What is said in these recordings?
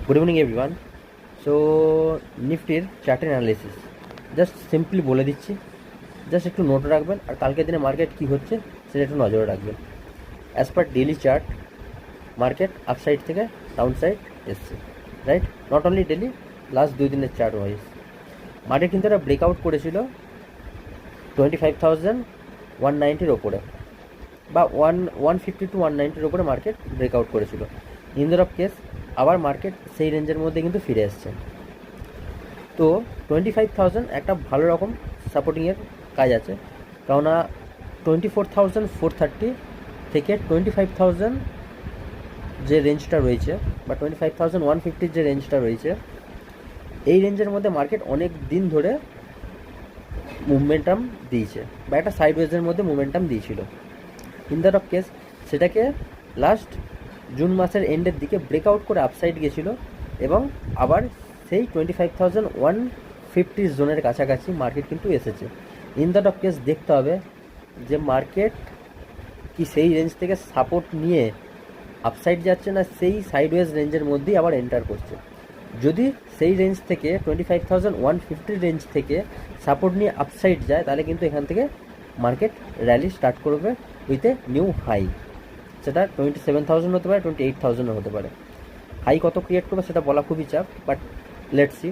Good evening everyone. So নিফটির চার্টের analysis just simply বলে দিচ্ছি, জাস্ট একটু নোট রাখবেন, আর কালকের দিনে মার্কেট কী হচ্ছে সেটা একটু নজরে রাখবেন। As per daily chart market upside থেকে ডাউন সাইড এসছে, right? Not only daily, last 2 দিনের চার্ট ওয়াইজ মার্কেট কিন্তু একটা ব্রেকআউট করেছিল 25,190-র ওপরে, বা 150 to 190-র ওপরে মার্কেট ব্রেকআউট করেছিল। ইন দ্য অফ কেস আবার মার্কেট সেই রেঞ্জের মধ্যে কিন্তু ফিরে এসছে। তো 25,000 একটা ভালো রকম সাপোর্টিংয়ের কাজ আছে, কেননা 24,430 থেকে 25,000 যে রেঞ্জটা রয়েছে, বা 25,150 যে রেঞ্জটা রয়েছে, এই রেঞ্জের মধ্যে মার্কেট অনেক দিন ধরে মুভমেন্টাম দিয়েছে, বা একটা সাইডওয়েজের মধ্যে মুভমেন্টাম দিয়েছিল। ইন দ্য অফ কেস সেটাকে লাস্ট জুন মাসের এন্ডের দিকে ব্রেকআউট করে আপসাইড গেছিলো, এবং আবার সেই 25,150 জোনের কাছাকাছি মার্কেট কিন্তু এসেছে। ইন দ্যাট অফ কেস দেখতে হবে যে মার্কেট কি সেই রেঞ্জ থেকে সাপোর্ট নিয়ে আপসাইড যাচ্ছে, না সেই সাইডওয়েজ রেঞ্জের মধ্যেই আবার এন্টার করছে। যদি সেই রেঞ্জ থেকে 25,150 রেঞ্জ থেকে সাপোর্ট নিয়ে আপসাইড যায়, তাহলে কিন্তু এখান থেকে মার্কেট র্যালি স্টার্ট করবে উইথ এ নিউ হাই। সেটা 27,000 হতে পারে, 28,000 হতে পারে। হাই কত ক্রিয়েট করবে সেটা বলা খুবই চাপ, বাট লেটস সি।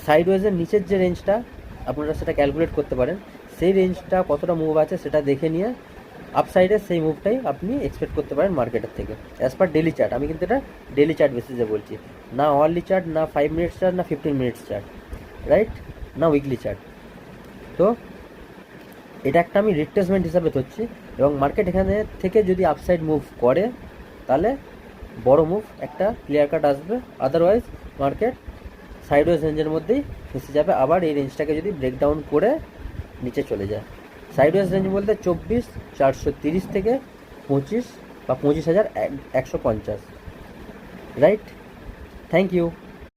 সাইডওয়েজের নিচের যে রেঞ্জটা আপনারা সেটা ক্যালকুলেট করতে পারেন, সেই রেঞ্জটা কতটা মুভ আছে সেটা দেখে নিয়ে আপসাইডের সেই মুভটাই আপনি এক্সপেক্ট করতে পারেন মার্কেটের থেকে, অ্যাজ পার ডেলি চার্ট। আমি কিন্তু এটা ডেলি চার্ট বেসিসে বলছি, না আওয়ারলি চার্ট, না 5 মিনিটস চার্ট, না 15 মিনিটস চার্ট, রাইট? না উইকলি চার্ট। তো এটা একটা আমি রিট্রেসমেন্ট হিসাবে ধরছি, এবং মার্কেট এখানে থেকে যদি আপসাইড মুভ করে তাহলে বড় মুভ একটা ক্লিয়ার কাট আসবে, আদারওয়াইজ মার্কেট সাইডওয়েজ রেঞ্জের মধ্যেই ফেসে যাবে। আবার এই রেঞ্জটাকে যদি ব্রেকডাউন করে নিচে চলে যায়, সাইডওয়েজ রেঞ্জ বলতে 24,430 থেকে 25 বা 25,150, রাইট? Thank you.